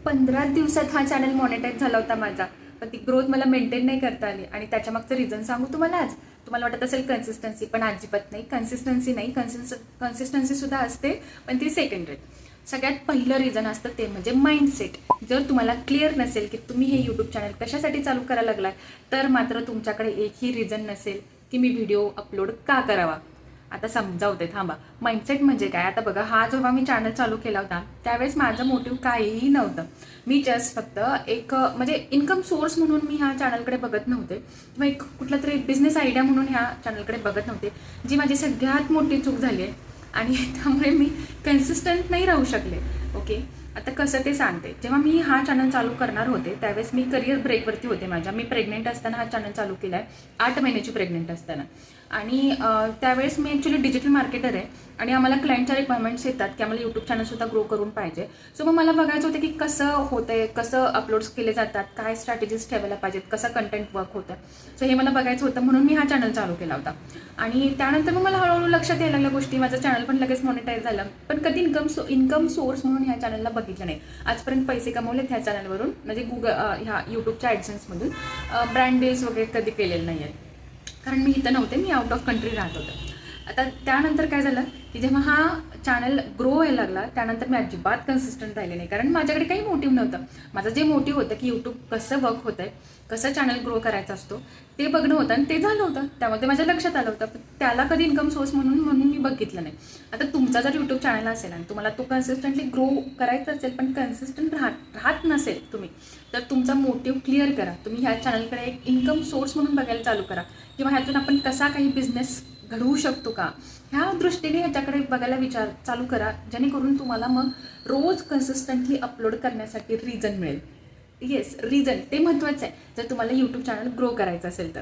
15 दिवसात हा channel monetize झाला होता माझा, पण ती ग्रोथ मला मेंटेन नाही करता आली. आणि त्याच्या मागचं रिझन सांगू तुम्हाला आज. तुम्हाला वाटत असेल कन्सिस्टन्सी, पण अजिबात नाही. कन्सिस्टन्सी नाही, कन्सिस्टन्सीसुद्धा असते, पण ती सेकंडरी. सगळ्यात पहिलं रिझन असतं ते म्हणजे माइंडसेट. जर तुम्हाला क्लिअर नसेल की तुम्ही हे यूट्यूब चॅनल कशासाठी चालू करायला लागलाय, तर मात्र तुमच्याकडे एकही रिझन नसेल की मी व्हिडिओ अपलोड का करावा. आता समजावते, थांबा. माइंडसेट म्हणजे काय? आता बघा, हा जेव्हा मी चॅनल चालू केला होता त्यावेळेस माझं मोटिव्ह काहीही नव्हतं. मी जस्ट फक्त एक म्हणजे इन्कम सोर्स म्हणून मी ह्या चॅनलकडे बघत नव्हते, किंवा एक कुठला तरी बिझनेस आयडिया म्हणून ह्या चॅनलकडे बघत नव्हते, जी माझी सगळ्यात मोठी चूक झाली आहे. आणि त्यामुळे मी कन्सिस्टंट नाही राहू शकले. ओके, आता कसं ते सांगते. जेव्हा मी हा चॅनल चालू करणार होते त्यावेळेस मी करिअर ब्रेकवरती होते माझ्या. मी प्रेग्नेंट असताना हा चॅनल चालू केला आहे, 8 महिन्याची प्रेग्नेंट असताना. आणि त्यावेळेस मी ॲक्च्युली डिजिटल मार्केटर आहे, आणि आम्हाला क्लायंटच्या रिक्वायरमेंट्स येतात की आम्हाला यूट्यूब चॅनलसुद्धा ग्रो करून पाहिजे. सो मग मला बघायचं होतं की कसं होतं आहे, कसं अपलोड्स केले जातात, काय स्ट्रॅटेजीज ठेवायला पाहिजेत, कसं कंटेंट वर्क होतं. सो हे मला बघायचं होतं, म्हणून मी हा चॅनल चालू केला होता. आणि त्यानंतर मग मला हळूहळू लक्षात यायला लागल्या गोष्टी. माझं चॅनल पण लगेच मॉनिटाईज झालं, पण कधी इन्कम सोर्स म्हणून ह्या चॅनलला बघितलं नाही. आजपर्यंत पैसे कमवलेत ह्या चॅनलवरून, म्हणजे ह्या यूट्यूबच्या ॲडसेन्समधून. ब्रँड डील्स वगैरे कधी केलेले नाही आहेत, कारण मी इथं नव्हते, मी आउट ऑफ कंट्री राहत होते. आता त्यानंतर काय झालं की जेव्हा हा चॅनल ग्रो व्हायला लागला त्यानंतर मी अजिबात कन्सिस्टंट राहिले नाही, कारण माझ्याकडे काही मोटिव्ह नव्हतं. माझं जे मोटिव्ह होतं की यूट्यूब कसं वर्क होतं आहे, कसं चॅनल ग्रो करायचा असतो ते बघणं होतं, आणि ते झालं होतं. त्यामध्ये माझ्या लक्षात आलं होतं, पण त्याला कधी इन्कम सोर्स म्हणून मी बघितलं नाही. आता तुमचा जर यूट्यूब चॅनल असेल आणि तुम्हाला तो कन्सिस्टंटली ग्रो करायचा असेल, पण कन्सिस्टंट राहत नसेल तुम्ही, तर तुमचा मोटिव्ह क्लिअर करा. तुम्ही ह्या चॅनलकडे एक इन्कम सोर्स म्हणून बघायला चालू करा, किंवा ह्यातून आपण कसा काही बिझनेस घडवू शकतो का, ह्या दृष्टीने ह्याच्याकडे बघायला चालू करा, जेणेकरून तुम्हाला मग रोज कन्सिस्टंटली अपलोड करण्यासाठी रिझन मिळेल. येस, रिझन ते महत्त्वाचं आहे जर तुम्हाला यूट्यूब चॅनल ग्रो करायचं असेल तर.